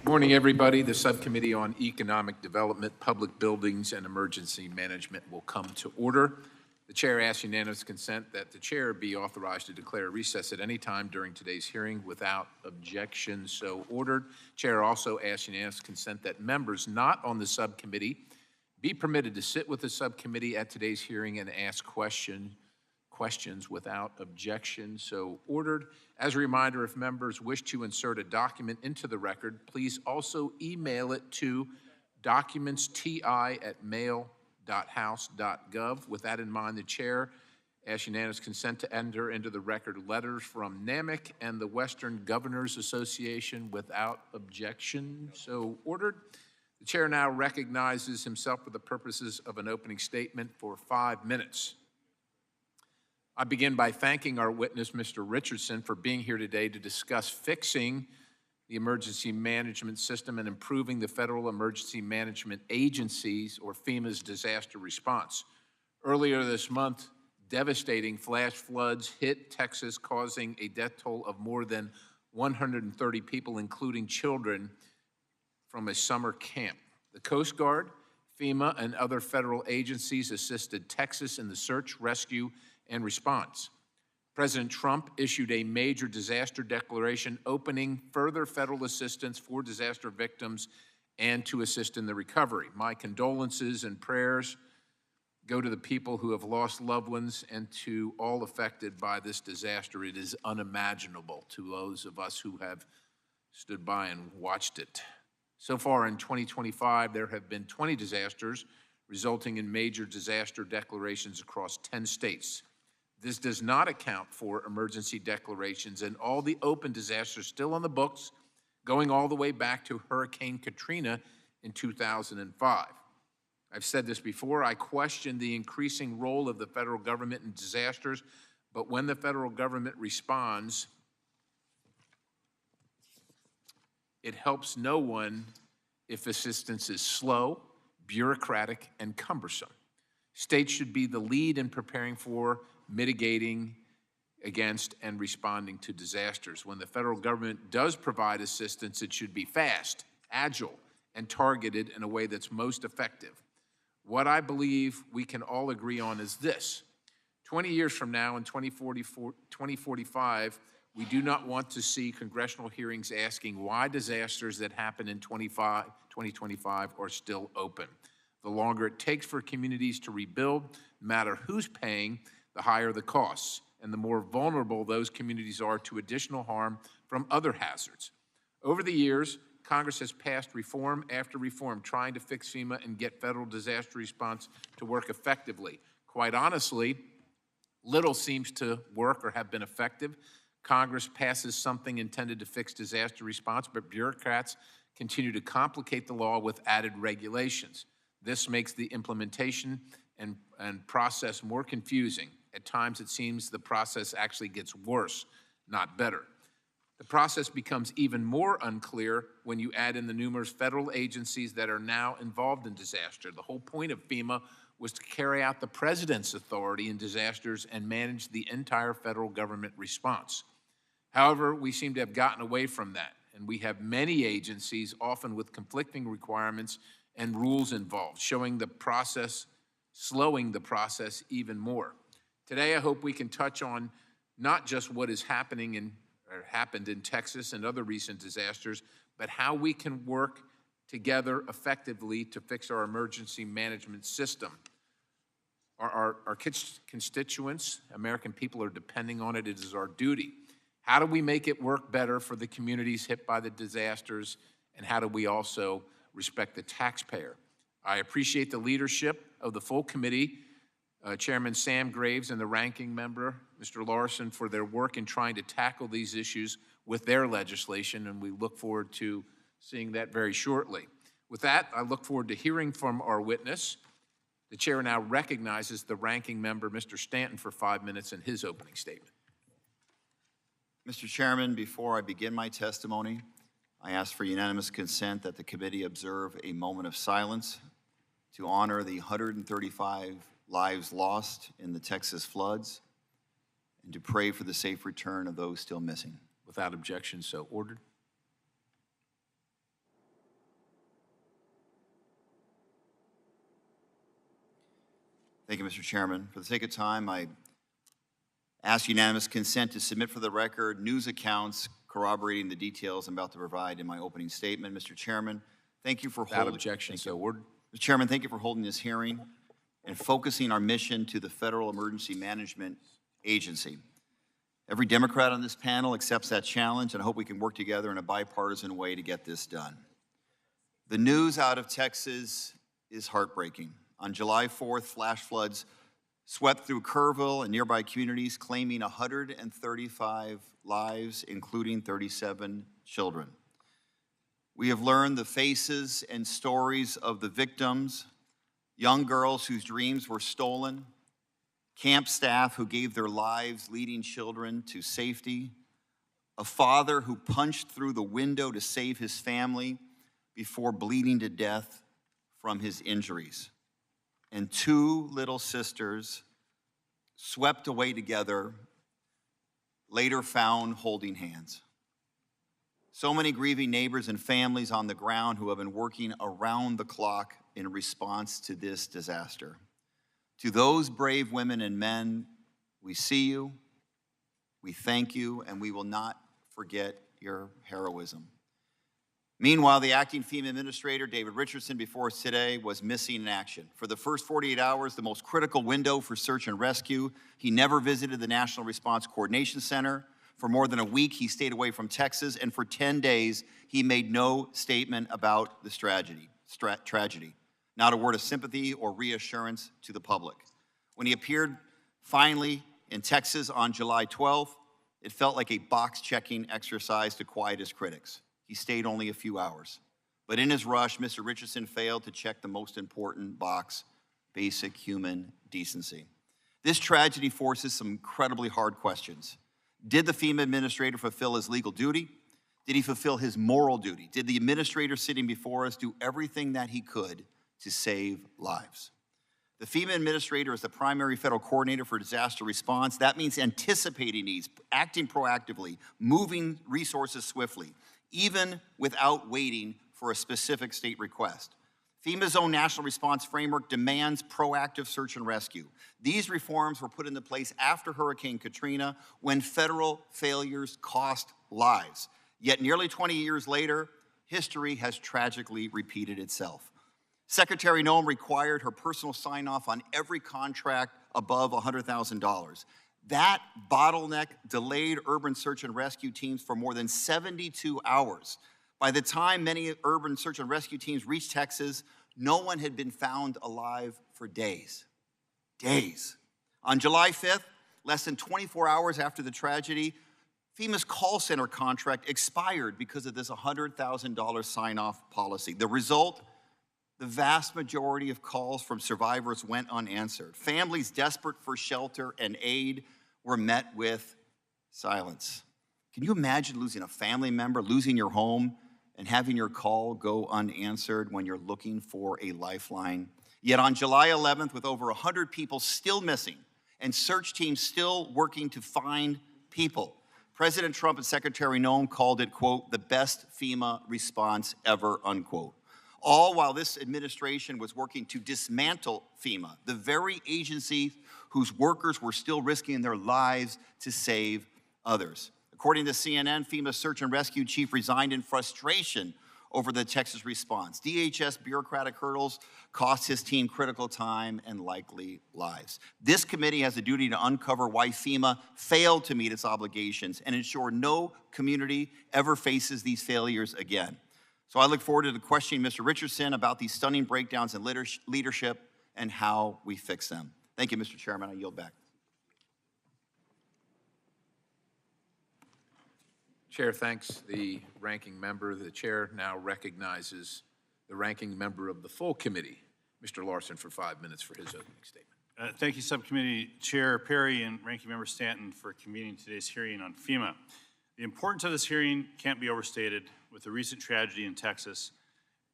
Morning, everybody. The Subcommittee on Economic Development, Public Buildings, and Emergency Management will come to order. The chair asks unanimous consent that the chair be authorized to declare a recess at any time during today's hearing without objection. So ordered. Chair also asks unanimous consent that members not on the subcommittee be permitted to sit with the subcommittee at today's hearing and ask questions without objection. So ordered. As a reminder, if members wish to insert a document into the record, please also email it to documentsti@mail.house.gov. With that in mind, the chair asks unanimous consent to enter into the record letters from NAMIC and the Western Governors Association without objection. So ordered. The chair now recognizes himself for the purposes of an opening statement for 5 minutes. I begin by thanking our witness, Mr. Richardson, for being here today to discuss fixing the emergency management system and improving the Federal Emergency Management Agency's, or FEMA's, disaster response. Earlier this month, devastating flash floods hit Texas, causing a death toll of more than 130 people, including children, from a summer camp. The Coast Guard, FEMA, and other federal agencies assisted Texas in the search, rescue, and response. President Trump issued a major disaster declaration opening further federal assistance for disaster victims and to assist in the recovery. My condolences and prayers go to the people who have lost loved ones and to all affected by this disaster. It is unimaginable to those of us who have stood by and watched it. So far in 2025, there have been 20 disasters, resulting in major disaster declarations across 10 states. This does not account for emergency declarations and all the open disasters still on the books, going all the way back to Hurricane Katrina in 2005. I've said this before, I question the increasing role of the federal government in disasters, but when the federal government responds, it helps no one if assistance is slow, bureaucratic, and cumbersome. States should be the lead in preparing for, mitigating against, and responding to disasters. When the federal government does provide assistance, it should be fast, agile, and targeted in a way that's most effective. What I believe we can all agree on is this: 20 years from now, in 2045, we do not want to see congressional hearings asking why disasters that happen in 2025 are still open. The longer it takes for communities to rebuild, no matter who's paying, the higher the costs, and the more vulnerable those communities are to additional harm from other hazards. Over the years, Congress has passed reform after reform trying to fix FEMA and get federal disaster response to work effectively. Quite honestly, little seems to work or have been effective. Congress passes something intended to fix disaster response, but bureaucrats continue to complicate the law with added regulations. This makes the implementation and process more confusing. At times, it seems the process actually gets worse, not better. The process becomes even more unclear when you add in the numerous federal agencies that are now involved in disaster. The whole point of FEMA was to carry out the president's authority in disasters and manage the entire federal government response. However, we seem to have gotten away from that, and we have many agencies, often with conflicting requirements and rules involved, slowing the process even more. Today, I hope we can touch on not just what is happened in Texas and other recent disasters, but how we can work together effectively to fix our emergency management system. Our constituents, American people, are depending on it. It is our duty. How do we make it work better for the communities hit by the disasters, and how do we also respect the taxpayer? I appreciate the leadership of the full committee, Chairman Sam Graves and the ranking member, Mr. Larson, for their work in trying to tackle these issues with their legislation, and we look forward to seeing that very shortly. With that, I look forward to hearing from our witness. The chair now recognizes the ranking member, Mr. Stanton, for 5 minutes in his opening statement. Mr. Chairman, before I begin my testimony, I ask for unanimous consent that the committee observe a moment of silence to honor the 135 lives lost in the Texas floods and to pray for the safe return of those still missing. Without objection, so ordered. Thank you, Mr. Chairman. For the sake of time, I ask unanimous consent to submit for the record news accounts corroborating the details I'm about to provide in my opening statement. Mr. Chairman, thank you for holding— Without objection, so ordered. Mr. Chairman, thank you for holding this hearing and focusing our mission to the Federal Emergency Management Agency. Every Democrat on this panel accepts that challenge, and I hope we can work together in a bipartisan way to get this done. The news out of Texas is heartbreaking. On July 4th, flash floods swept through Kerrville and nearby communities, claiming 135 lives, including 37 children. We have learned the faces and stories of the victims, young girls whose dreams were stolen, camp staff who gave their lives leading children to safety, a father who punched through the window to save his family before bleeding to death from his injuries, and two little sisters swept away together, later found holding hands. So many grieving neighbors and families on the ground who have been working around the clock in response to this disaster. To those brave women and men, we see you, we thank you, and we will not forget your heroism. Meanwhile, the acting FEMA administrator, David Richardson, before us today, was missing in action. For the first 48 hours, the most critical window for search and rescue, he never visited the National Response Coordination Center. For more than a week, he stayed away from Texas, and for 10 days, he made no statement about this tragedy. Not a word of sympathy or reassurance to the public. When he appeared finally in Texas on July 12th, it felt like a box-checking exercise to quiet his critics. He stayed only a few hours. But in his rush, Mr. Richardson failed to check the most important box, basic human decency. This tragedy forces some incredibly hard questions. Did the FEMA administrator fulfill his legal duty? Did he fulfill his moral duty? Did the administrator sitting before us do everything that he could to save lives? The FEMA administrator is the primary federal coordinator for disaster response. That means anticipating needs, acting proactively, moving resources swiftly, even without waiting for a specific state request. FEMA's own national response framework demands proactive search and rescue. These reforms were put into place after Hurricane Katrina, when federal failures cost lives. Yet nearly 20 years later, history has tragically repeated itself. Secretary Noem required her personal sign-off on every contract above $100,000. That bottleneck delayed urban search and rescue teams for more than 72 hours. By the time many urban search and rescue teams reached Texas, no one had been found alive for days. Days. On July 5th, less than 24 hours after the tragedy, FEMA's call center contract expired because of this $100,000 sign-off policy. The result? The vast majority of calls from survivors went unanswered. Families desperate for shelter and aid were met with silence. Can you imagine losing a family member, losing your home, and having your call go unanswered when you're looking for a lifeline? Yet on July 11th, with over 100 people still missing and search teams still working to find people, President Trump and Secretary Noem called it, quote, the best FEMA response ever, unquote. All while this administration was working to dismantle FEMA, the very agency whose workers were still risking their lives to save others. According to CNN, FEMA's search and rescue chief resigned in frustration over the Texas response. DHS bureaucratic hurdles cost his team critical time and likely lives. This committee has a duty to uncover why FEMA failed to meet its obligations and ensure no community ever faces these failures again. So I look forward to questioning Mr. Richardson about these stunning breakdowns in leadership and how we fix them. Thank you, Mr. Chairman. I yield back. Chair thanks the ranking member. The chair now recognizes the ranking member of the full committee, Mr. Larson, for 5 minutes for his opening statement. Thank you, Subcommittee Chair Perry and Ranking Member Stanton, for convening today's hearing on FEMA. The importance of this hearing can't be overstated with the recent tragedy in Texas,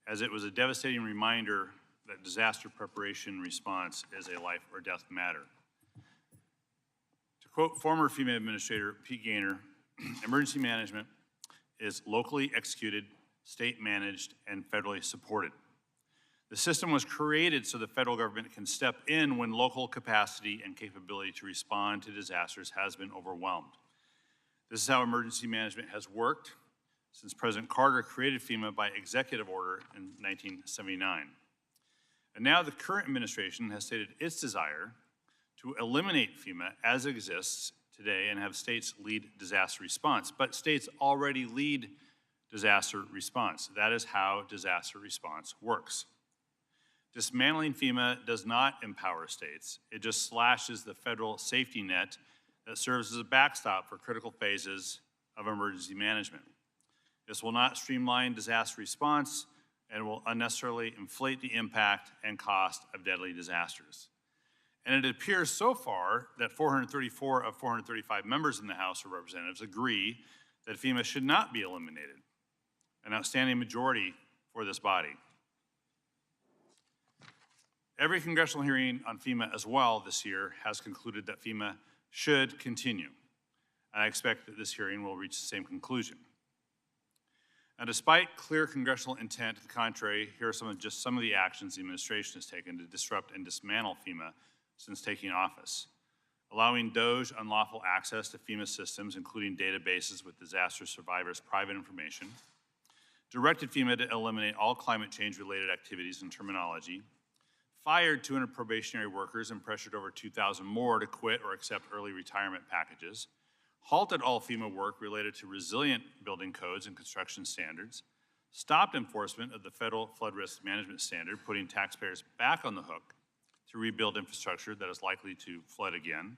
as it was a devastating reminder that disaster preparation response is a life or death matter. To quote former FEMA Administrator Pete Gaynor, emergency management is locally executed, state managed, and federally supported. The system was created so the federal government can step in when local capacity and capability to respond to disasters has been overwhelmed. This is how emergency management has worked since President Carter created FEMA by executive order in 1979. And now the current administration has stated its desire to eliminate FEMA as it exists today and have states lead disaster response. But states already lead disaster response. That is how disaster response works. Dismantling FEMA does not empower states. It just slashes the federal safety net that serves as a backstop for critical phases of emergency management. This will not streamline disaster response and will unnecessarily inflate the impact and cost of deadly disasters. And it appears so far that 434 of 435 members in the House of Representatives agree that FEMA should not be eliminated, an outstanding majority for this body. Every congressional hearing on FEMA as well this year has concluded that FEMA should continue. And I expect that this hearing will reach the same conclusion. Now, despite clear congressional intent to the contrary, here are some of the actions the administration has taken to disrupt and dismantle FEMA since taking office. Allowing DOJ unlawful access to FEMA systems, including databases with disaster survivors' private information. Directed FEMA to eliminate all climate change-related activities and terminology. Fired 200 probationary workers and pressured over 2,000 more to quit or accept early retirement packages. Halted all FEMA work related to resilient building codes and construction standards. Stopped enforcement of the federal flood risk management standard, putting taxpayers back on the hook to rebuild infrastructure that is likely to flood again.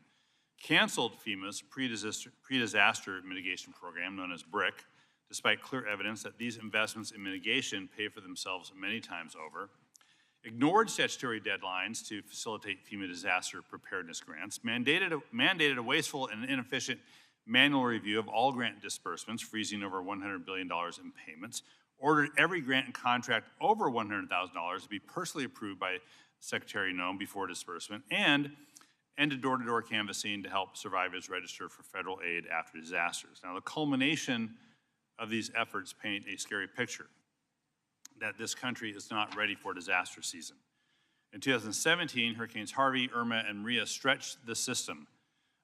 Canceled FEMA's pre-disaster mitigation program, known as BRIC, despite clear evidence that these investments in mitigation pay for themselves many times over. Ignored statutory deadlines to facilitate FEMA disaster preparedness grants. Mandated a wasteful and inefficient manual review of all grant disbursements, freezing over $100 billion in payments. Ordered every grant and contract over $100,000 to be personally approved by Secretary Noem before disbursement, and ended door-to-door canvassing to help survivors register for federal aid after disasters. Now, the culmination of these efforts paint a scary picture that this country is not ready for disaster season. In 2017, Hurricanes Harvey, Irma, and Maria stretched the system.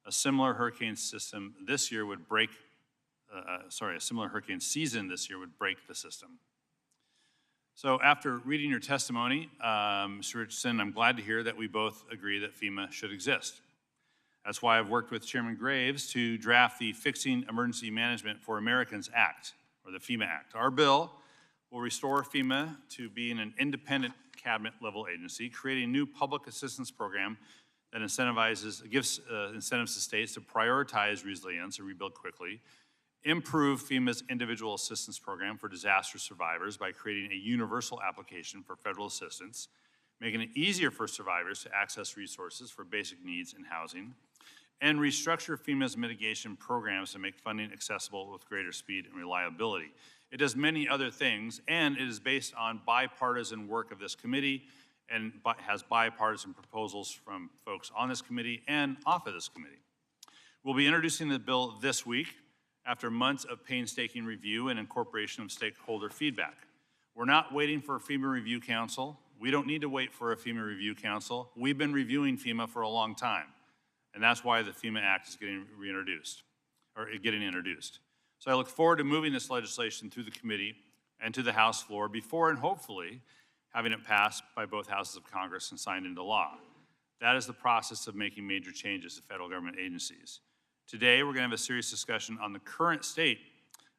A similar hurricane season this year would break the system. So after reading your testimony, Mr. Richardson, I'm glad to hear that we both agree that FEMA should exist. That's why I've worked with Chairman Graves to draft the Fixing Emergency Management for Americans Act, or the FEMA Act. Our bill will restore FEMA to being an independent cabinet-level agency, creating a new public assistance program that gives incentives to states to prioritize resilience and rebuild quickly, improve FEMA's individual assistance program for disaster survivors by creating a universal application for federal assistance, making it easier for survivors to access resources for basic needs and housing, and restructure FEMA's mitigation programs to make funding accessible with greater speed and reliability. It does many other things, and it is based on bipartisan work of this committee and has bipartisan proposals from folks on this committee and off of this committee. We'll be introducing the bill this week after months of painstaking review and incorporation of stakeholder feedback. We're not waiting for a FEMA Review Council. We don't need to wait for a FEMA Review Council. We've been reviewing FEMA for a long time, and that's why the FEMA Act is getting introduced. So I look forward to moving this legislation through the committee and to the House floor before and hopefully having it passed by both houses of Congress and signed into law. That is the process of making major changes to federal government agencies. Today, we're going to have a serious discussion on the current state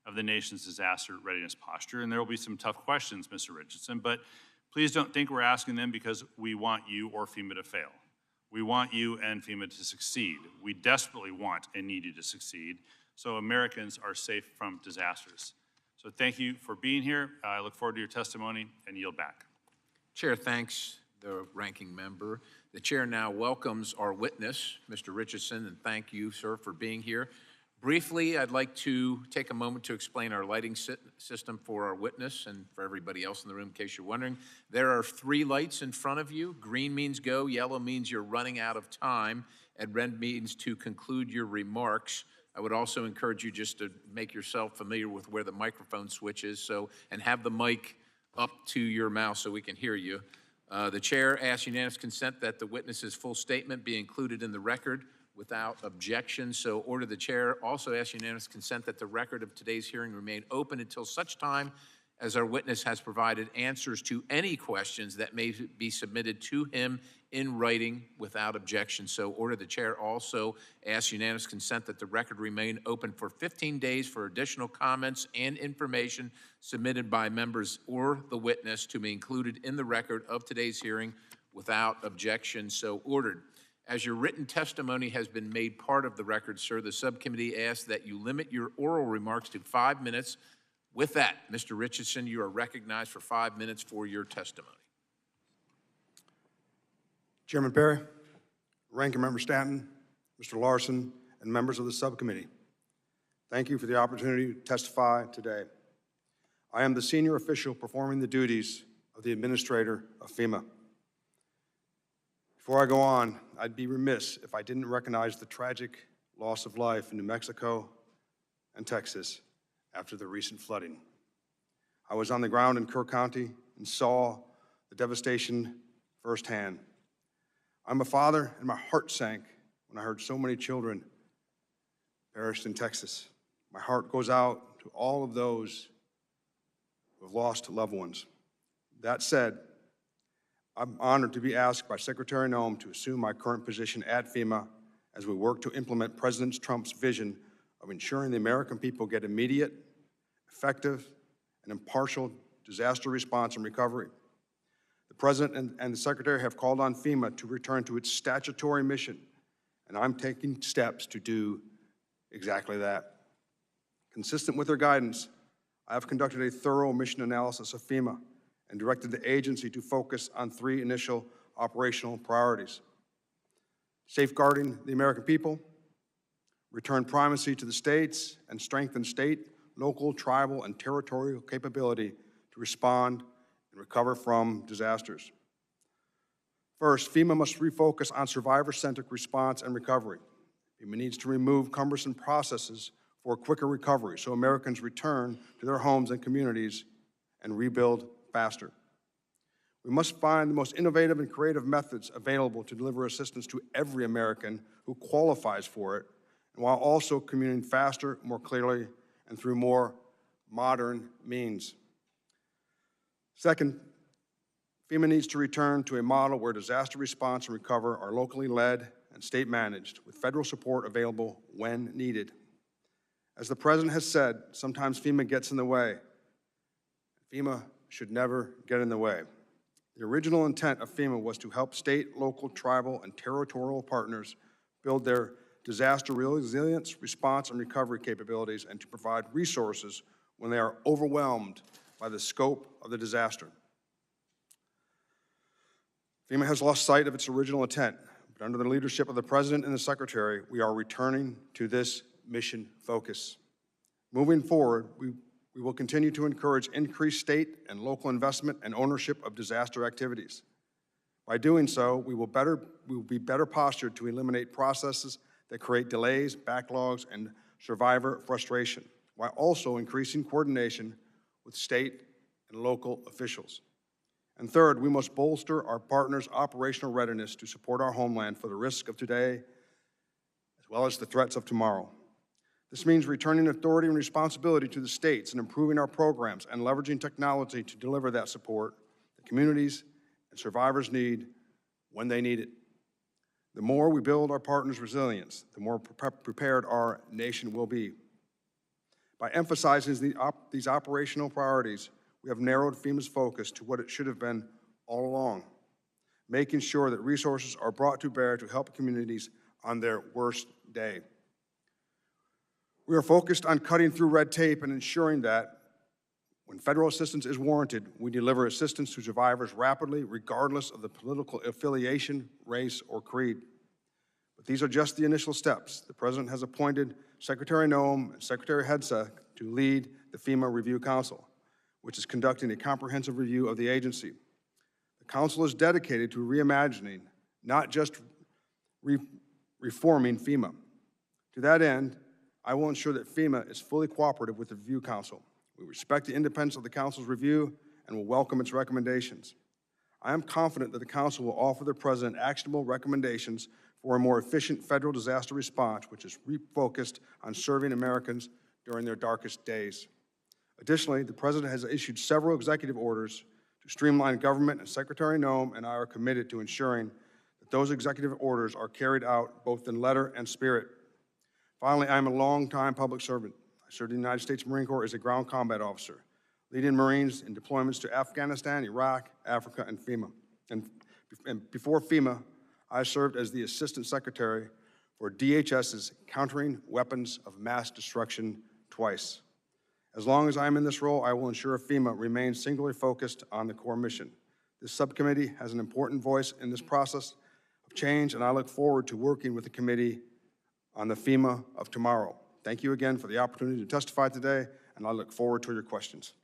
of the nation's disaster readiness posture, and there will be some tough questions, Mr. Richardson, but please don't think we're asking them because we want you or FEMA to fail. We want you and FEMA to succeed. We desperately want and need you to succeed so Americans are safe from disasters. So thank you for being here. I look forward to your testimony and yield back. Chair thanks the ranking member. The chair now welcomes our witness, Mr. Richardson, and thank you, sir, for being here. Briefly, I'd like to take a moment to explain our lighting system for our witness and for everybody else in the room, in case you're wondering. There are 3 lights in front of you. Green means go, yellow means you're running out of time, and red means to conclude your remarks. I would also encourage you just to make yourself familiar with where the microphone switch is, and have the mic up to your mouth so we can hear you. The chair asks unanimous consent that the witness's full statement be included in the record without objection. So order the chair also asks unanimous consent that the record of today's hearing remain open until such time as our witness has provided answers to any questions that may be submitted to him in writing without objection. So order the chair also asks unanimous consent that the record remain open for 15 days for additional comments and information submitted by members or the witness to be included in the record of today's hearing without objection. So ordered. As your written testimony has been made part of the record, sir, the subcommittee asks that you limit your oral remarks to 5 minutes. With that, Mr. Richardson, you are recognized for 5 minutes for your testimony. Chairman Perry, Ranking Member Stanton, Mr. Larson, and members of the subcommittee, thank you for the opportunity to testify today. I am the senior official performing the duties of the administrator of FEMA. Before I go on, I'd be remiss if I didn't recognize the tragic loss of life in New Mexico and Texas after the recent flooding. I was on the ground in Kerr County and saw the devastation firsthand. I'm a father, and my heart sank when I heard so many children perished in Texas. My heart goes out to all of those who have lost loved ones. That said, I'm honored to be asked by Secretary Noem to assume my current position at FEMA as we work to implement President Trump's vision of ensuring the American people get immediate, effective, and impartial disaster response and recovery. The President and the Secretary have called on FEMA to return to its statutory mission, and I'm taking steps to do exactly that. Consistent with their guidance, I have conducted a thorough mission analysis of FEMA and directed the agency to focus on 3 initial operational priorities: safeguarding the American people, return primacy to the states, and strengthen state, local, tribal, and territorial capability to respond and recover from disasters. First, FEMA must refocus on survivor-centric response and recovery. FEMA needs to remove cumbersome processes for quicker recovery so Americans return to their homes and communities and rebuild faster. We must find the most innovative and creative methods available to deliver assistance to every American who qualifies for it, and while also communicating faster, more clearly, and through more modern means. Second, FEMA needs to return to a model where disaster response and recovery are locally led and state managed, with federal support available when needed. As the President has said, sometimes FEMA gets in the way. FEMA should never get in the way. The original intent of FEMA was to help state, local, tribal, and territorial partners build their disaster resilience, response, and recovery capabilities, and to provide resources when they are overwhelmed by the scope of the disaster. FEMA has lost sight of its original intent, but under the leadership of the President and the Secretary, we are returning to this mission focus. Moving forward, we will continue to encourage increased state and local investment and ownership of disaster activities. By doing so, we will be better postured to eliminate processes that create delays, backlogs, and survivor frustration, while also increasing coordination with state and local officials. And third, we must bolster our partners' operational readiness to support our homeland for the risks of today as well as the threats of tomorrow. This means returning authority and responsibility to the states and improving our programs and leveraging technology to deliver that support that communities and survivors need when they need it. The more we build our partners' resilience, the more prepared our nation will be. By emphasizing these operational priorities, we have narrowed FEMA's focus to what it should have been all along, making sure that resources are brought to bear to help communities on their worst day. We are focused on cutting through red tape and ensuring that when federal assistance is warranted, we deliver assistance to survivors rapidly, regardless of the political affiliation, race, or creed. But these are just the initial steps. The President has appointed Secretary Noem and Secretary Bethesda to lead the FEMA Review Council, which is conducting a comprehensive review of the agency. The Council is dedicated to reimagining, not just reforming FEMA. To that end, I will ensure that FEMA is fully cooperative with the Review Council. We respect the independence of the Council's review and will welcome its recommendations. I am confident that the Council will offer the President actionable recommendations for a more efficient federal disaster response, which is refocused on serving Americans during their darkest days. Additionally, the President has issued several executive orders to streamline government, and Secretary Noem and I are committed to ensuring that those executive orders are carried out both in letter and spirit. Finally, I am a longtime public servant. I served in the United States Marine Corps as a ground combat officer, leading Marines in deployments to Afghanistan, Iraq, Africa, and FEMA. And before FEMA, I served as the Assistant Secretary for DHS's Countering Weapons of Mass Destruction twice. As long as I am in this role, I will ensure FEMA remains singularly focused on the core mission. This subcommittee has an important voice in this process of change, and I look forward to working with the committee on the FEMA of tomorrow. Thank you again for the opportunity to testify today, and I look forward to your questions.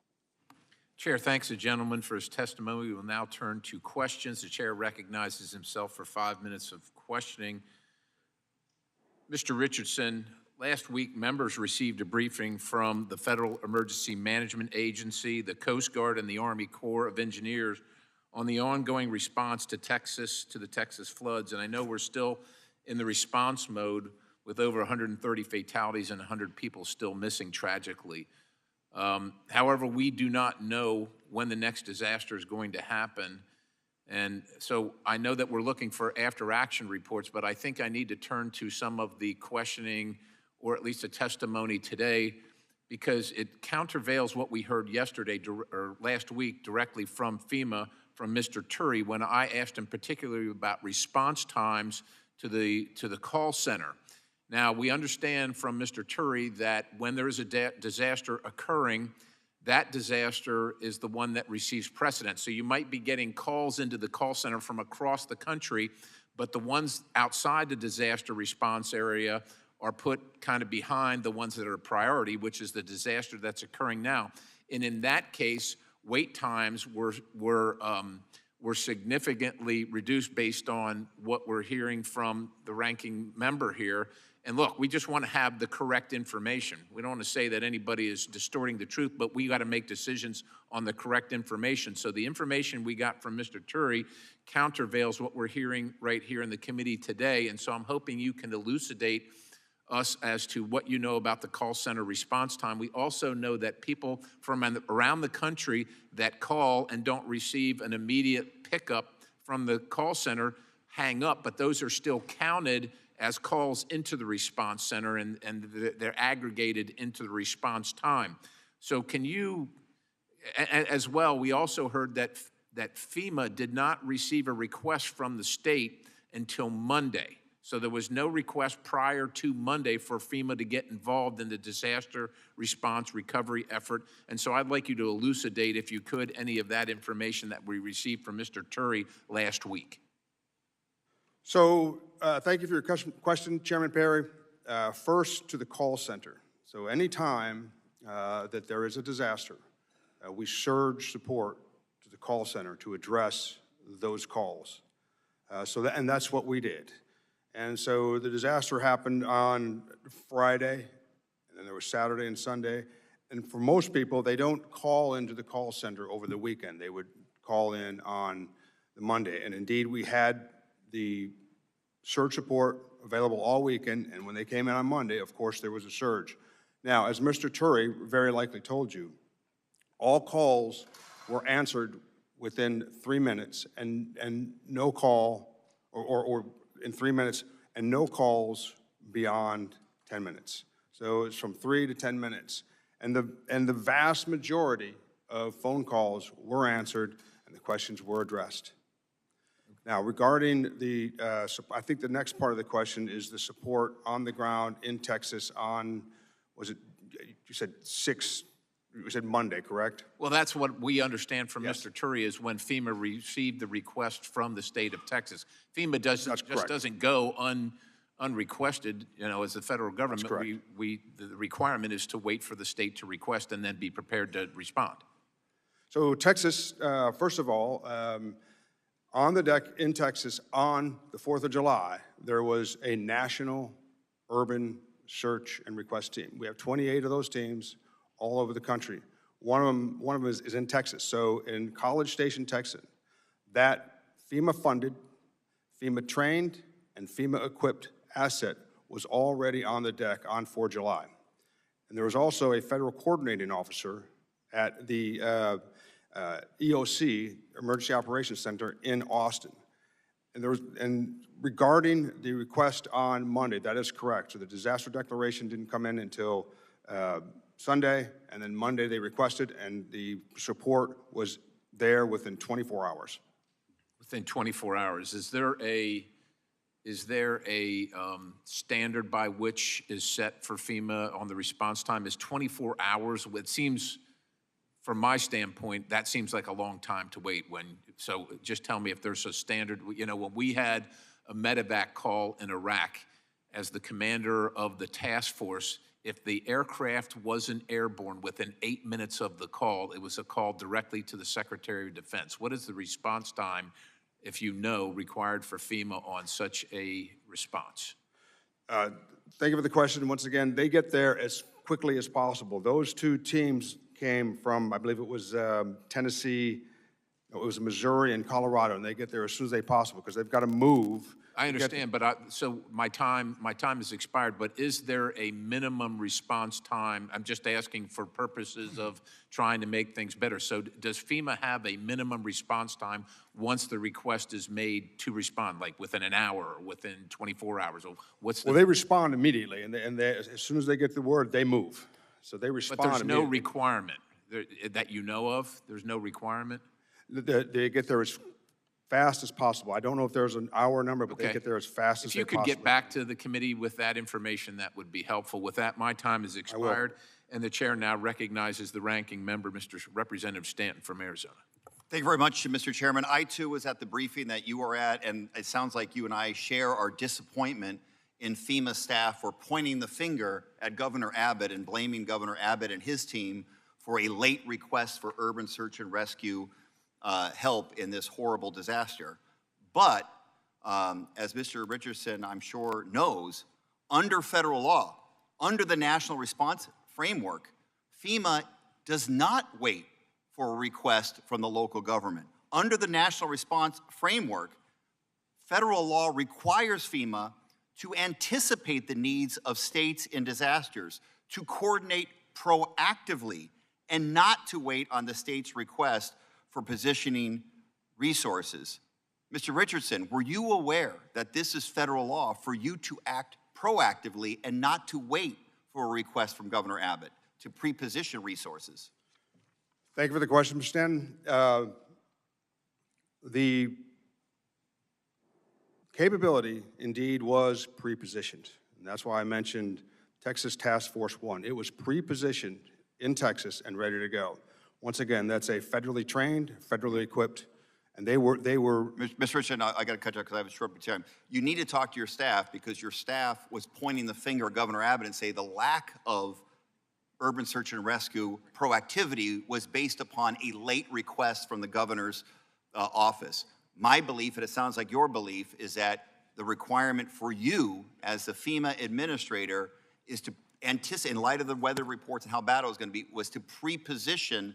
Chair thanks the gentleman for his testimony. We will now turn to questions. The chair recognizes himself for 5 minutes of questioning. Mr. Richardson, Last week, members received a briefing from the Federal Emergency Management Agency, the Coast Guard, and the Army Corps of Engineers on the ongoing response to the Texas floods. And I know we're still in the response mode with over 130 fatalities and 100 people still missing tragically. However, we do not know when the next disaster is going to happen. And so I know that we're looking for after-action reports, but I think I need to turn to some of the questioning or at least a testimony today, because it countervails what we heard yesterday or last week directly from FEMA, from Mr. Turi, when I asked him particularly about response times to the call center. Now, we understand from Mr. Turi that when there is a disaster occurring, that disaster is the one that receives precedence. So you might be getting calls into the call center from across the country, but the ones outside the disaster response area are put kind of behind the ones that are a priority, which is the disaster that's occurring now. And in that case, wait times were significantly reduced based on what we're hearing from the ranking member here. And look, we just want to have the correct information. We don't want to say that anybody is distorting the truth, but we got to make decisions on the correct information. So the information we got from Mr. Turi countervails what we're hearing right here in the committee today. And so I'm hoping you can elucidate us as to what you know about the call center response time. We also know that people from around the country that call and don't receive an immediate pickup from the call center hang up, but those are still counted as calls into the response center, and they're aggregated into the response time. So can you, as well, we also heard that FEMA did not receive a request from the state until Monday. So there was no request prior to Monday for FEMA to get involved in the disaster response recovery effort. And so I'd like you to elucidate, if you could, any of that information that we received from Mr. Turi last week. So thank you for your question, Chairman Perry. First, to the call center. So anytime that there is a disaster, we surge support to the call center to address those calls. And that's what we did. And so the disaster happened on Friday, and then there was Saturday and Sunday. And for most people, they don't call into the call center over the weekend. They would call in on the Monday. And indeed, we had the surge support available all weekend, and when they came in on Monday, of course, there was a surge. Now, as Mr. Turi very likely told you, all calls were answered within 3 minutes, and no call, or in 3 minutes, and no calls beyond 10 minutes. So it's from 3 to 10 minutes. And the vast majority of phone calls were answered, and the questions were addressed. Now, regarding I think the next part of the question is the support on the ground in Texas on, you said Monday, correct? Well, that's what we understand from Mr. Turi, is when FEMA received the request from the state of Texas. FEMA doesn't go unrequested, as the federal government. The requirement is to wait for the state to request and then be prepared to respond. So Texas, first of all, on the deck in Texas on the 4th of July, there was a national urban search and request team. We have 28 of those teams all over the country. One of them is in Texas. So in College Station, Texas, that FEMA-funded, FEMA-trained, and FEMA-equipped asset was already on the deck on 4 July. And there was also a federal coordinating officer at the EOC, Emergency Operations Center, in Austin. And regarding the request on Monday, that is correct. So the disaster declaration didn't come in until Sunday, and then Monday they requested, and the support was there within 24 hours. Within 24 hours. Is there a standard by which is set for FEMA on the response time? Is 24 hours? It seems, from my standpoint, that seems like a long time to wait. So just tell me if there's a standard. When we had a medevac call in Iraq, as the commander of the task force, if the aircraft wasn't airborne within 8 minutes of the call, it was a call directly to the Secretary of Defense. What is the response time, if you know, required for FEMA on such a response? Thank you for the question. Once again, they get there as quickly as possible. Those two teams came from, I believe it was Tennessee, no, it was Missouri and Colorado, and they get there as soon as they possible because they've got to move. I understand, but so my time has expired, but is there a minimum response time? I'm just asking for purposes of trying to make things better. So does FEMA have a minimum response time once the request is made to respond, like within an hour or within 24 hours? Or what's the... Well, they respond immediately, and as soon as they get the word, they move. So they respond But there's no immediately. requirement that you know of? There's no requirement? They get there as fast as possible. I don't know if there's an hour number, but they Okay. get there as fast as If they you could possibly get back to the committee with that information, that would be helpful. With that, my time has expired, and the chair now recognizes the ranking member, Mr. Representative Stanton from Arizona. Thank you very much, Mr. Chairman. I, too, was at the briefing that you were at, and it sounds like you and I share our disappointment in FEMA staff for pointing the finger at Governor Abbott and blaming Governor Abbott and his team for a late request for urban search and rescue help in this horrible disaster. But, as Mr. Richardson, I'm sure, knows, under federal law, under the National Response Framework, FEMA does not wait for a request from the local government. Under the National Response Framework, federal law requires FEMA to anticipate the needs of states in disasters, to coordinate proactively, and not to wait on the state's request for positioning resources. Mr. Richardson, were you aware that this is federal law for you to act proactively and not to wait for a request from Governor Abbott to pre-position resources? Thank you for the question, Mr. Stanton. The capability, indeed, was pre-positioned. And that's why I mentioned Texas Task Force 1. It was pre-positioned in Texas and ready to go. Once again, that's a federally trained, federally equipped, and they were. Mr. Richardson, I got to cut you off because I have a short time. You need to talk to your staff because your staff was pointing the finger at Governor Abbott and say the lack of urban search and rescue proactivity was based upon a late request from the governor's office. My belief, and it sounds like your belief, is that the requirement for you as the FEMA administrator is to anticipate, in light of the weather reports and how bad it was going to be, was to pre-position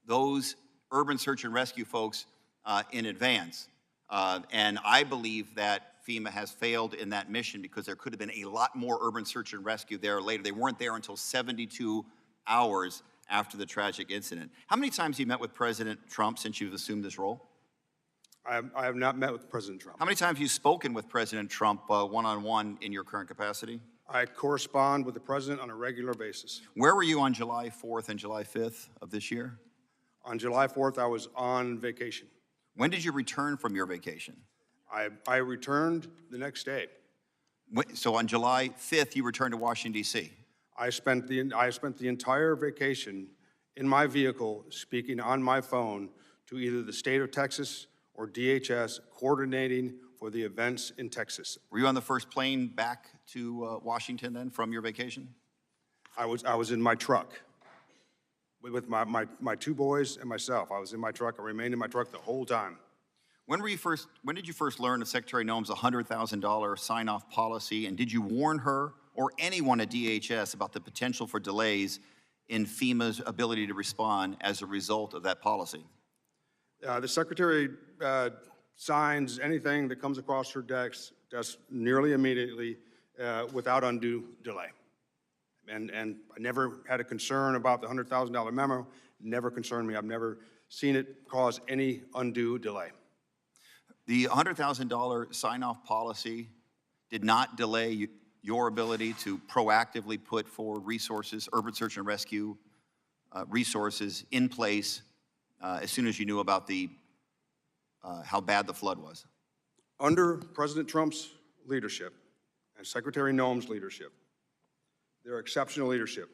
those urban search and rescue folks in advance. And I believe that FEMA has failed in that mission because there could have been a lot more urban search and rescue there later. They weren't there until 72 hours after the tragic incident. How many times have you met with President Trump since you've assumed this role? I have not met with President Trump. How many times have you spoken with President Trump one-on-one in your current capacity? I correspond with the president on a regular basis. Where were you on July 4th and July 5th of this year? On July 4th, I was on vacation. When did you return from your vacation? I returned the next day. So on July 5th, you returned to Washington, D.C.? I spent the entire vacation in my vehicle speaking on my phone to either the state of Texas or DHS, coordinating for the events in Texas. Were you on the first plane back to Washington then from your vacation? I was in my truck with my two boys and myself. I was in my truck. I remained in my truck the whole time. When did you first learn of Secretary Noem's $100,000 sign-off policy, and did you warn her or anyone at DHS about the potential for delays in FEMA's ability to respond as a result of that policy? The Secretary signs anything that comes across her desk nearly immediately without undue delay. And I never had a concern about the $100,000 memo, never concerned me. I've never seen it cause any undue delay. The $100,000 sign-off policy did not delay your ability to proactively put forward resources, urban search and rescue resources in place as soon as you knew about how bad the flood was. Under President Trump's leadership and Secretary Noem's leadership, their exceptional leadership,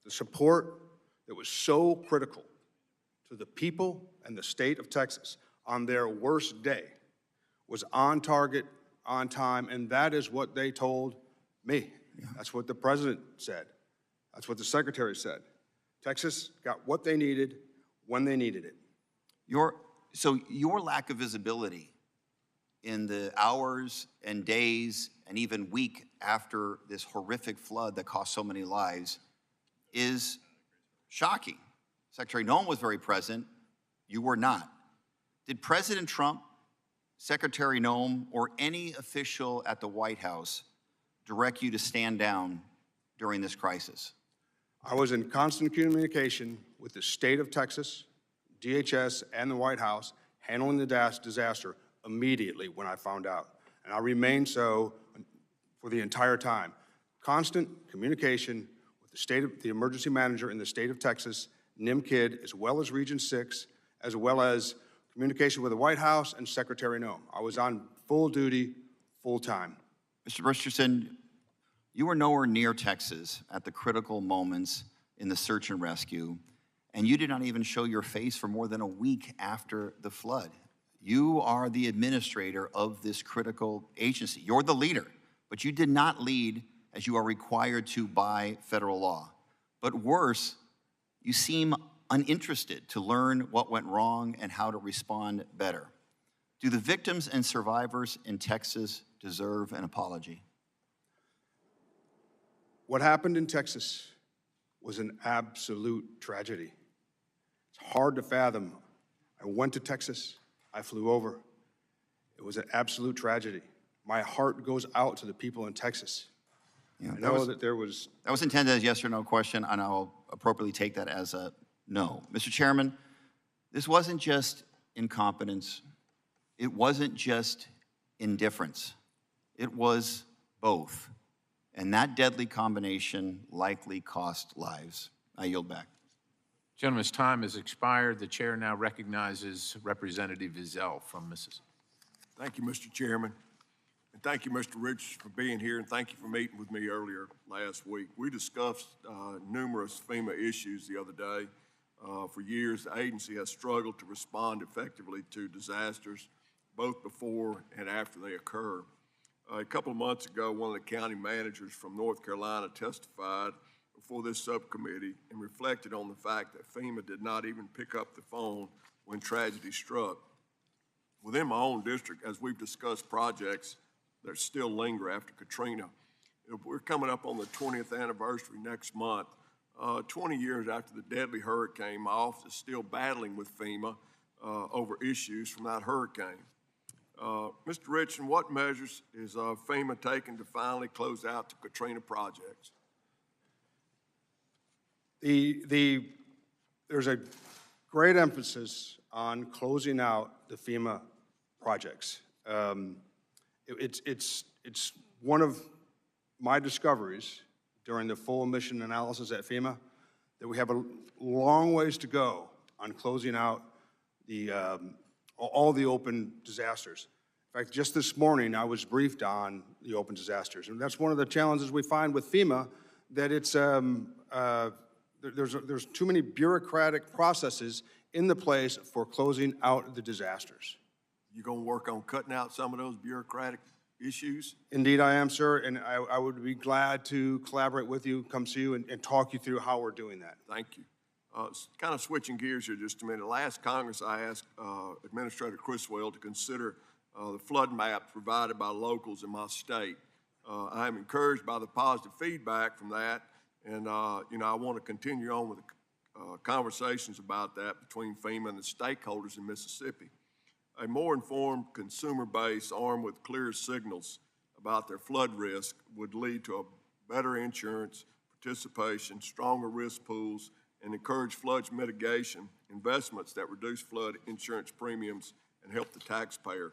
the support that was so critical to the people and the state of Texas on their worst day was on target, on time, and that is what they told me. Yeah. That's what the president said. That's what the secretary said. Texas got what they needed when they needed it. So your lack of visibility in the hours and days and even week after this horrific flood that cost so many lives is shocking. Secretary Noem was very present. You were not. Did President Trump, Secretary Noem, or any official at the White House direct you to stand down during this crisis? I was in constant communication with the state of Texas, DHS, and the White House, handling the disaster immediately when I found out. And I remained so for the entire time. Constant communication with the emergency manager in the state of Texas, NIMKID, as well as Region 6, as well as communication with the White House and Secretary Noem. I was on full duty, full time. Mr. Richardson, you were nowhere near Texas at the critical moments in the search and rescue, and you did not even show your face for more than a week after the flood. You are the administrator of this critical agency. You're the leader, but you did not lead as you are required to by federal law. But worse, you seem uninterested to learn what went wrong and how to respond better. Do the victims and survivors in Texas deserve an apology? What happened in Texas was an absolute tragedy. It's hard to fathom. I went to Texas. I flew over. It was an absolute tragedy. My heart goes out to the people in Texas. Yeah, I know that there was... That was intended as a yes or no question, and I'll appropriately take that as a no. Mr. Chairman, this wasn't just incompetence. It wasn't just indifference. It was both. And that deadly combination likely cost lives. I yield back. Gentleman's time has expired. The chair now recognizes Representative Vizell from Mississippi. Thank you, Mr. Chairman. And thank you, Mr. Richards, for being here, and thank you for meeting with me earlier last week. We discussed numerous FEMA issues the other day. For years, the agency has struggled to respond effectively to disasters, both before and after they occur. A couple of months ago, one of the county managers from North Carolina testified before this subcommittee and reflected on the fact that FEMA did not even pick up the phone when tragedy struck. Within my own district, as we've discussed projects that still linger after Katrina, we're coming up on the 20th anniversary next month. 20 years after the deadly hurricane, my office is still battling with FEMA over issues from that hurricane. Mr. Richardson, what measures is FEMA taking to finally close out the Katrina projects? There's a great emphasis on closing out the FEMA projects. It's one of my discoveries during the full mission analysis at FEMA that we have a long ways to go on closing out all the open disasters. In fact, just this morning, I was briefed on the open disasters. And that's one of the challenges we find with FEMA, that it's, there's too many bureaucratic processes in the place for closing out the disasters. You gonna work on cutting out some of those bureaucratic issues? Indeed I am, sir, and I would be glad to collaborate with you, come see you, and talk you through how we're doing that. Thank you. Kind of switching gears here just a minute. Last Congress, I asked Administrator Criswell to consider the flood map provided by locals in my state. I am encouraged by the positive feedback from that, and you know, I want to continue on with the conversations about that between FEMA and the stakeholders in Mississippi. A more informed consumer base armed with clear signals about their flood risk would lead to a better insurance participation, stronger risk pools, and encourage flood mitigation investments that reduce flood insurance premiums and help the taxpayer.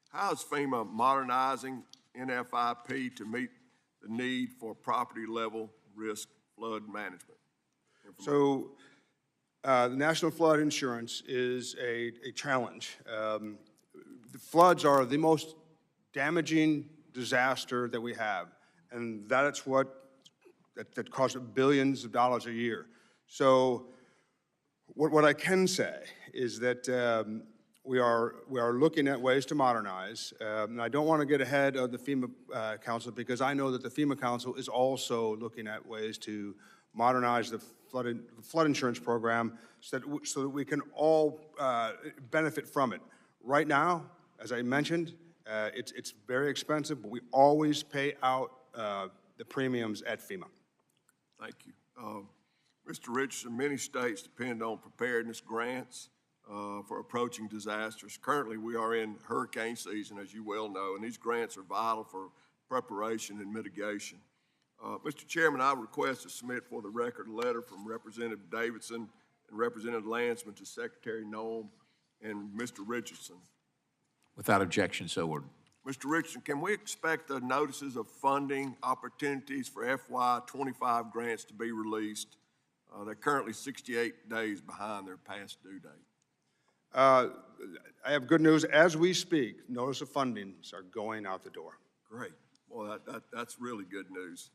How is FEMA modernizing NFIP to meet the need for property level risk flood management? So the National Flood Insurance is a challenge. The floods are the most damaging disaster that we have, and that costs billions of dollars a year. So what I can say is that we are looking at ways to modernize. And I don't want to get ahead of the FEMA Council, because I know that the FEMA Council is also looking at ways to modernize the flood insurance program so that we can all benefit from it. Right now, as I mentioned, It's very expensive, but we always pay out the premiums at FEMA. Thank you. Mr. Richardson, many states depend on preparedness grants for approaching disasters. Currently, we are in hurricane season, as you well know, and these grants are vital for preparation and mitigation. Mr. Chairman, I request to submit for the record a letter from Representative Davidson and Representative Lansman to Secretary Noem and Mr. Richardson. Without objection, so ordered. Mr. Richardson, can we expect the notices of funding opportunities for FY25 grants to be released? They're currently 68 days behind their past due date. I have good news. As we speak, notice of fundings are going out the door. Great. Well, that's really good news.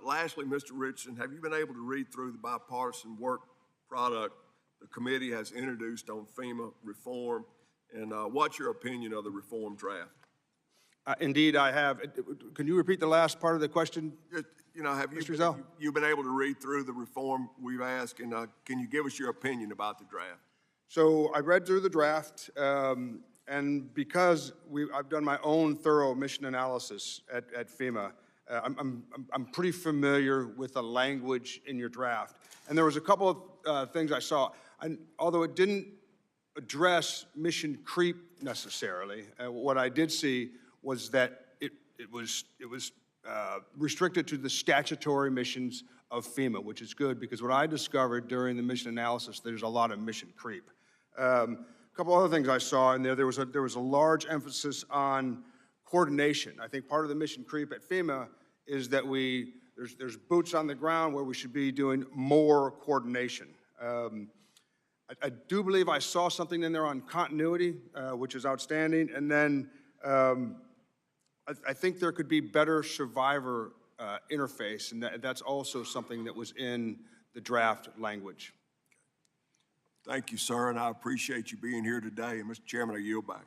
Lastly, Mr. Richardson, have you been able to read through the bipartisan work product the committee has introduced on FEMA reform? And what's your opinion of the reform draft? Indeed, I have. Can you repeat the last part of the question? You know, have Mr. Zell? you been able to read through the reform we've asked, and can you give us your opinion about the draft? So I read through the draft, and because I've done my own thorough mission analysis at FEMA, I'm pretty familiar with the language in your draft. And there was a couple of things I saw. Although it didn't address mission creep necessarily, what I did see was that it was restricted to the statutory missions of FEMA, which is good because what I discovered during the mission analysis, there's a lot of mission creep. A couple other things I saw in there. There was a large emphasis on coordination. I think part of the mission creep at FEMA is that there's boots on the ground where we should be doing more coordination. I do believe I saw something in there on continuity, which is outstanding. And then I think there could be better survivor interface, and that's also something that was in the draft language. Thank you, sir, and I appreciate you being here today. And Mr. Chairman, I yield back.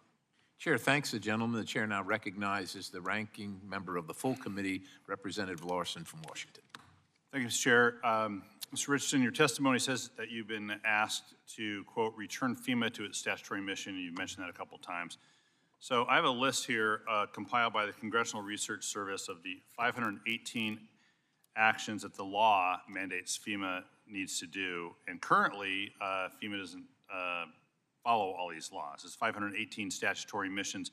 Chair thanks the gentleman. The chair now recognizes the ranking member of the full committee, Representative Larson from Washington. Thank you, Mr. Chair. Mr. Richardson, your testimony says that you've been asked to, quote, return FEMA to its statutory mission, and you mentioned that a couple times. So I have a list here compiled by the Congressional Research Service of the 518 actions that the law mandates FEMA needs to do. And currently, FEMA doesn't follow all these laws. It's 518 statutory missions.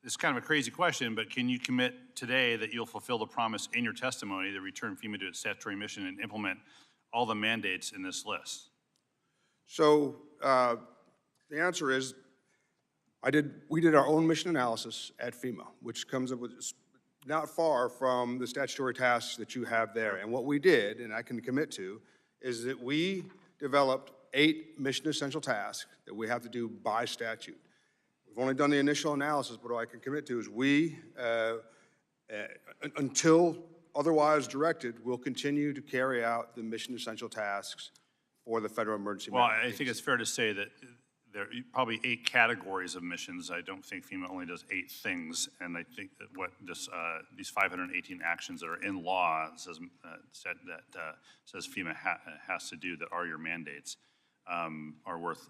It's kind of a crazy question, but can you commit today that you'll fulfill the promise in your testimony to return FEMA to its statutory mission and implement all the mandates in this list? So the answer is, we did our own mission analysis at FEMA, which comes up with not far from the statutory tasks that you have there. And what we did, and I can commit to, is that we developed 8 mission essential tasks that we have to do by statute. We've only done the initial analysis, but what I can commit to is we, until otherwise directed, will continue to carry out the mission essential tasks for the Federal Emergency Management Well, I think it's fair to say that there are probably 8 categories of missions. I don't think FEMA only does 8 things, and I think that what these 518 actions that are in law says says FEMA has to do that are your mandates are worth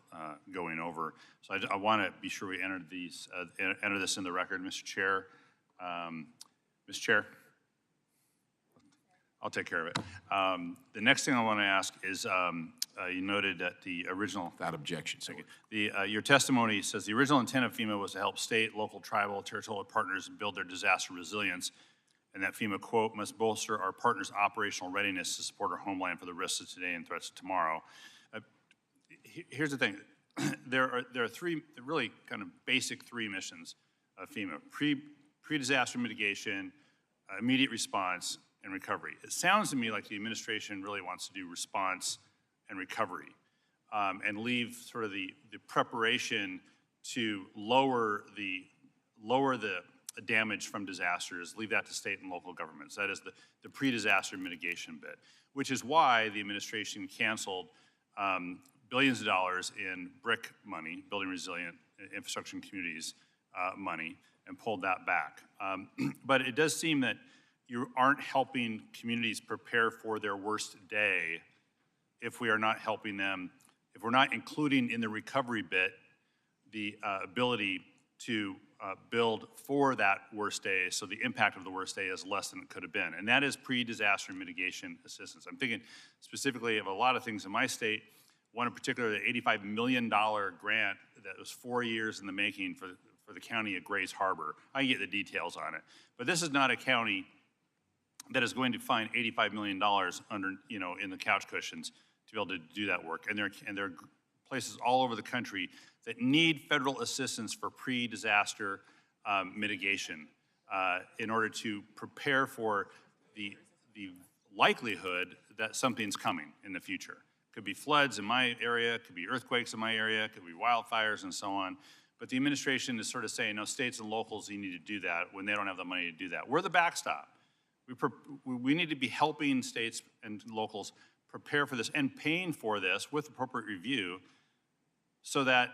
going over. So I want to be sure we enter this in the record, Mr. Chair. Mr. Chair, I'll take care of it. The next thing I want to ask is, you noted that the original— Without objection, so ordered. Your testimony says the original intent of FEMA was to help state, local, tribal, territorial partners build their disaster resilience, and that FEMA, quote, must bolster our partners' operational readiness to support our homeland for the risks of today and threats of tomorrow. Here's the thing. There are 3 really kind of basic 3 missions of FEMA: pre-disaster mitigation, immediate response, and recovery. It sounds to me like the administration really wants to do response and recovery, and leave sort of the preparation to lower the damage from disasters, leave that to state and local governments. That is the pre-disaster mitigation bit, which is why the administration canceled billions of dollars in BRIC money, Building Resilient Infrastructure and Communities money, and pulled that back. But it does seem that you aren't helping communities prepare for their worst day if we are not helping them, if we're not including in the recovery bit the ability to build for that worst day, so the impact of the worst day is less than it could have been. And that is pre-disaster mitigation assistance. I'm thinking specifically of a lot of things in my state. One in particular, the $85 million grant that was 4 years in the making for the county of Grays Harbor. I can get the details on it. But this is not a county that is going to find $85 million under, in the couch cushions to be able to do that work. And there are places all over the country that need federal assistance for pre-disaster mitigation in order to prepare for the likelihood that something's coming in the future. Could be floods in my area, could be earthquakes in my area, could be wildfires and so on. But the administration is sort of saying, no, states and locals, you need to do that when they don't have the money to do that. We're the backstop. We need to be helping states and locals prepare for this and paying for this with appropriate review so that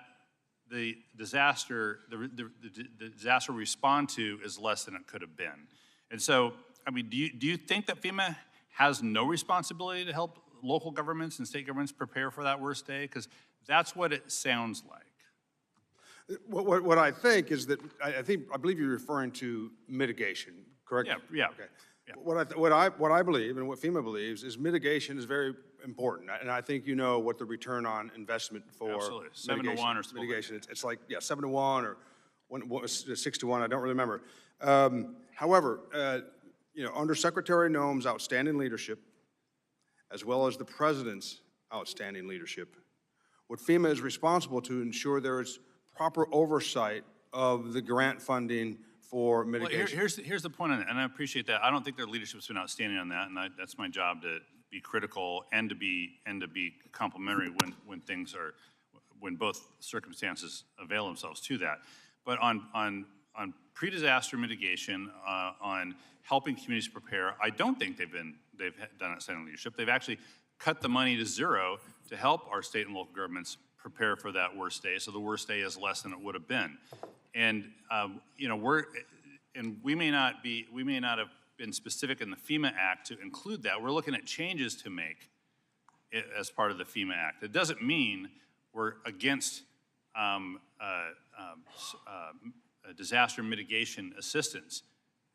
the disaster we respond to is less than it could have been. And so, I mean, do you think that FEMA has no responsibility to help local governments and state governments prepare for that worst day? Because that's what it sounds like. What I think is that, I believe you're referring to mitigation, correct? Yeah. Okay. Yeah. What I believe and what FEMA believes is mitigation is very important. And I think you know what the return on investment for Absolutely. 7 to 1 or something. Mitigation. It's like, 7 to 1 or 6 to 1, I don't really remember. However, under Secretary Noem's outstanding leadership, as well as the President's outstanding leadership, what FEMA is responsible to ensure there is proper oversight of the grant funding for mitigation. Well, here's the point on it, and I appreciate that. I don't think their leadership's been outstanding on that, and that's my job to be critical and to be complimentary when both circumstances avail themselves to that. But on pre-disaster mitigation, on helping communities prepare, I don't think they've done outstanding leadership. They've actually cut the money to zero to help our state and local governments prepare for that worst day, so the worst day is less than it would have been. And we may not have been specific in the FEMA Act to include that. We're looking at changes to make it as part of the FEMA Act. It doesn't mean we're against disaster mitigation assistance,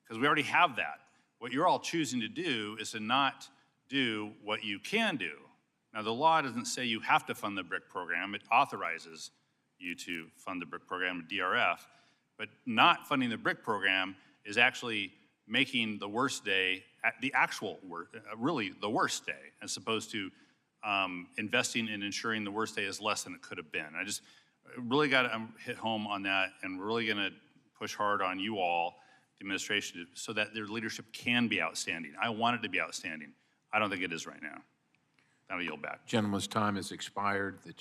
because we already have that. What you're all choosing to do is to not do what you can do. Now, the law doesn't say you have to fund the BRIC program. It authorizes you to fund the BRIC program, DRF. But not funding the BRIC program is actually making the worst day the actual really the worst day, as opposed to investing in ensuring the worst day is less than it could have been. I just really got to hit home on that, and we're really going to push hard on you all, the administration, so that their leadership can be outstanding. I want it to be outstanding. I don't think it is right now. I'll yield back. Gentleman's time has expired. The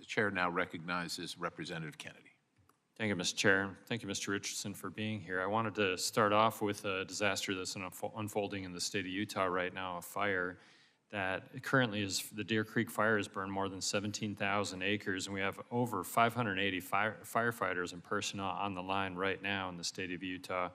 chair now recognizes Representative Kennedy. Thank you, Mr. Chair. Thank you, Mr. Richardson, for being here. I wanted to start off with a disaster that's unfolding in the state of Utah right now, a fire that currently is, the Deer Creek fire has burned more than 17,000 acres, and we have over 580 firefighters and personnel on the line right now in the state of Utah.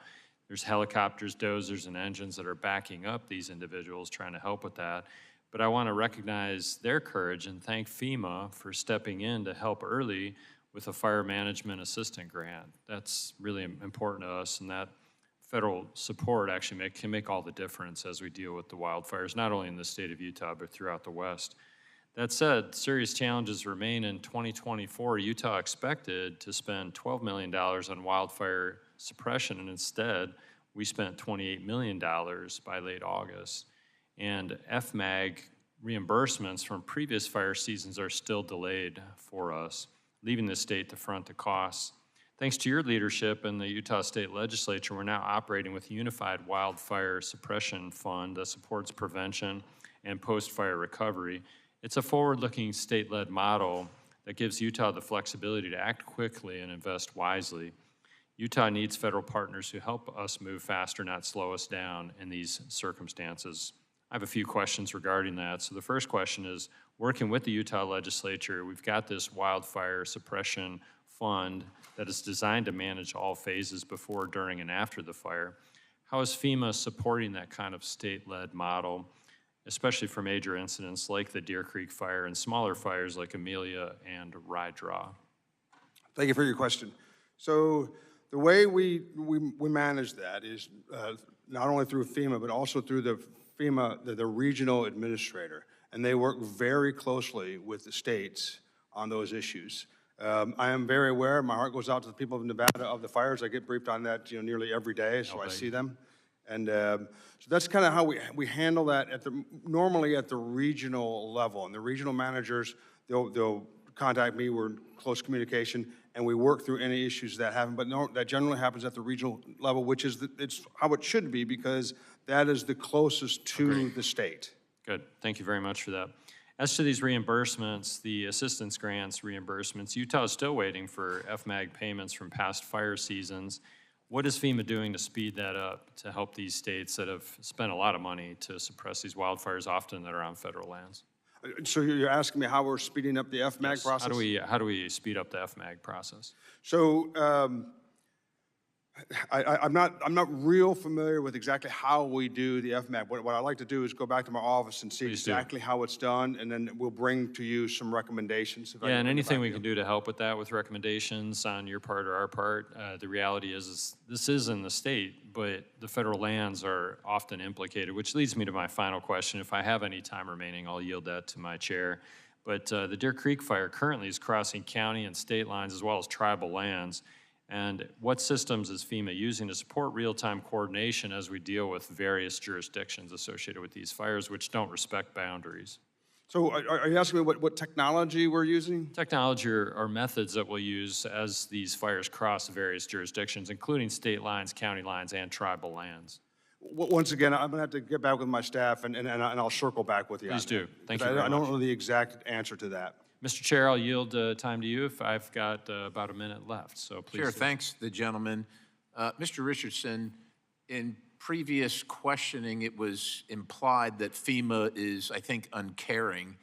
There's helicopters, dozers, and engines that are backing up these individuals trying to help with that. But I want to recognize their courage and thank FEMA for stepping in to help early with a fire management assistant grant. That's really important to us, and that federal support actually can make all the difference as we deal with the wildfires, not only in the state of Utah, but throughout the West. That said, serious challenges remain in 2024. Utah expected to spend $12 million on wildfire suppression, and instead, we spent $28 million by late August. And FMAG reimbursements from previous fire seasons are still delayed for us, leaving the state to front the costs. Thanks to your leadership and the Utah State Legislature, we're now operating with a unified wildfire suppression fund that supports prevention and post-fire recovery. It's a forward-looking state-led model that gives Utah the flexibility to act quickly and invest wisely. Utah needs federal partners who help us move faster, not slow us down in these circumstances. I have a few questions regarding that. So the first question is, working with the Utah Legislature, we've got this wildfire suppression fund that is designed to manage all phases before, during, and after the fire. How is FEMA supporting that kind of state-led model, especially for major incidents like the Deer Creek fire and smaller fires like Amelia and Rye Draw? Thank you for your question. So the way we manage that is not only through FEMA, but also through the FEMA, the regional administrator. And they work very closely with the states on those issues. I am very aware, my heart goes out to the people of Nevada of the fires. I get briefed on that nearly every day, so I see them. And so that's kind of how we handle that normally at the regional level. And the regional managers, they'll contact me, we're in close communication, and we work through any issues that happen. But no, that generally happens at the regional level, which is it's how it should be, because that is the closest to the state. Good, thank you very much for that. As to these reimbursements, the assistance grants reimbursements, Utah is still waiting for FMAG payments from past fire seasons. What is FEMA doing to speed that up, to help these states that have spent a lot of money to suppress these wildfires, often that are on federal lands? So you're asking me how we're speeding up the FMAG process? How do we speed up the FMAG process? So I'm not real familiar with exactly how we do the FMAG. What I like to do is go back to my office and see exactly how it's done, and then we'll bring to you some recommendations. Yeah, and anything we can do to help with that, with recommendations on your part or our part. The reality is this is in the state, but the federal lands are often implicated, which leads me to my final question. If I have any time remaining, I'll yield that to my chair. But the Deer Creek fire currently is crossing county and state lines as well as tribal lands. And what systems is FEMA using to support real-time coordination as we deal with various jurisdictions associated with these fires, which don't respect boundaries? So are you asking me what technology we're using? Technology or methods that we'll use as these fires cross various jurisdictions, including state lines, county lines, and tribal lands. Once again, I'm going to have to get back with my staff, and I'll circle back with you. Please do. Thank you very much. I don't much. know the exact answer to that. Mr. Chair, I'll yield time to you if I've got about a minute left, so please. Chair, thanks the gentleman. Mr. Richardson, in previous questioning, it was implied that FEMA is, I think, uncaring.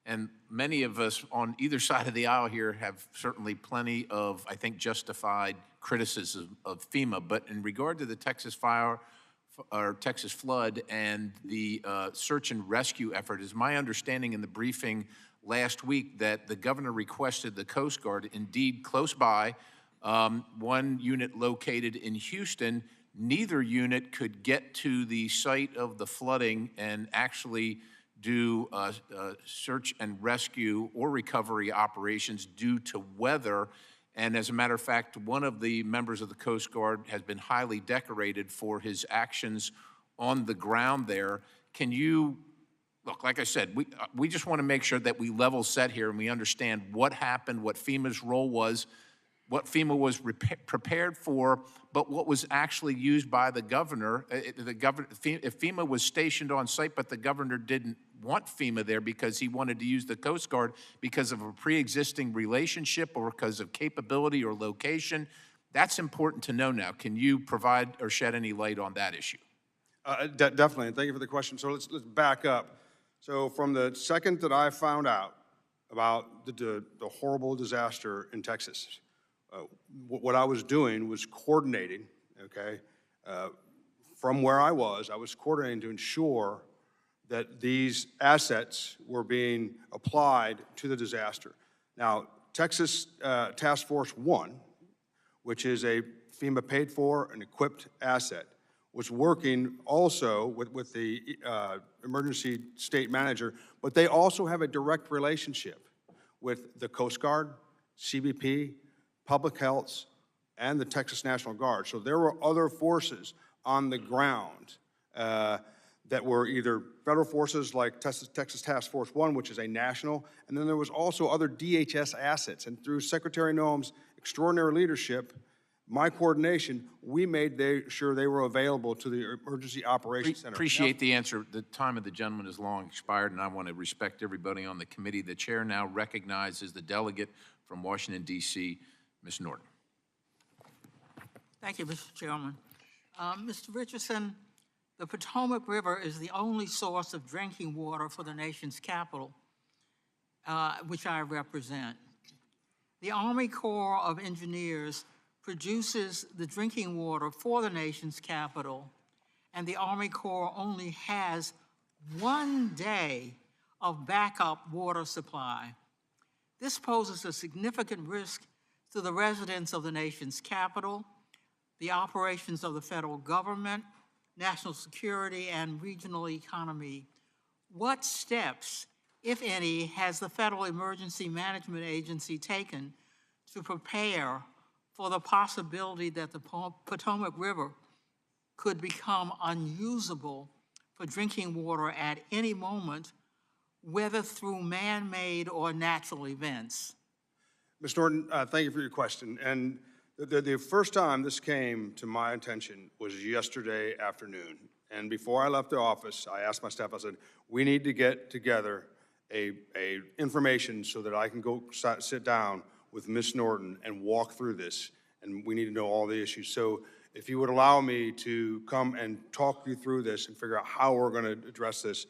And many of us on either side of the aisle here have certainly plenty of, I think, justified criticism of FEMA. But in regard to the Texas fire or Texas flood and the search and rescue effort, is my understanding in the briefing last week that the governor requested the Coast Guard, indeed close by, one unit located in Houston. Neither unit could get to the site of the flooding and actually do search and rescue or recovery operations due to weather. And as a matter of fact, one of the members of the Coast Guard has been highly decorated for his actions on the ground there. Can you, look, like I said, we just want to make sure that we level set here and we understand what happened, what FEMA's role was, what FEMA was prepared for, but what was actually used by the governor. If FEMA was stationed on site, but the governor didn't want FEMA there because he wanted to use the Coast Guard because of a pre-existing relationship or because of capability or location, that's important to know now. Can you provide or shed any light on that issue? Definitely, and thank you for the question. So let's back up. So from the second that I found out about the horrible disaster in Texas, what I was doing was coordinating, okay, from where I was coordinating to ensure that these assets were being applied to the disaster. Now, Texas Task Force 1, which is a FEMA paid for and equipped asset, was working also with the emergency state manager, but they also have a direct relationship with the Coast Guard, CBP, Public Health, and the Texas National Guard. So there were other forces on the ground that were either federal forces like Texas Task Force 1, which is a national, and then there was also other DHS assets. And through Secretary Noem's extraordinary leadership, my coordination, we made sure they were available to the Emergency Operations Center. Appreciate the answer. The time of the gentleman is long expired, and I want to respect everybody on the committee. The chair now recognizes the delegate from Washington, D.C., Ms. Norton. Thank you, Mr. Chairman. Mr. Richardson, the Potomac River is the only source of drinking water for the nation's capital, which I represent. The Army Corps of Engineers produces the drinking water for the nation's capital, and the Army Corps only has 1 day of backup water supply. This poses a significant risk to the residents of the nation's capital, the operations of the federal government, national security, and regional economy. What steps, if any, has the Federal Emergency Management Agency taken to prepare for the possibility that the Potomac River could become unusable for drinking water at any moment, whether through man-made or natural events? Ms. Norton, thank you for your question. And the first time this came to my attention was yesterday afternoon. And before I left the office, I asked my staff, I said, we need to get together a information so that I can go sit down with Ms. Norton and walk through this. And we need to know all the issues. So if you would allow me to come and talk you through this and figure out how we're going to address this,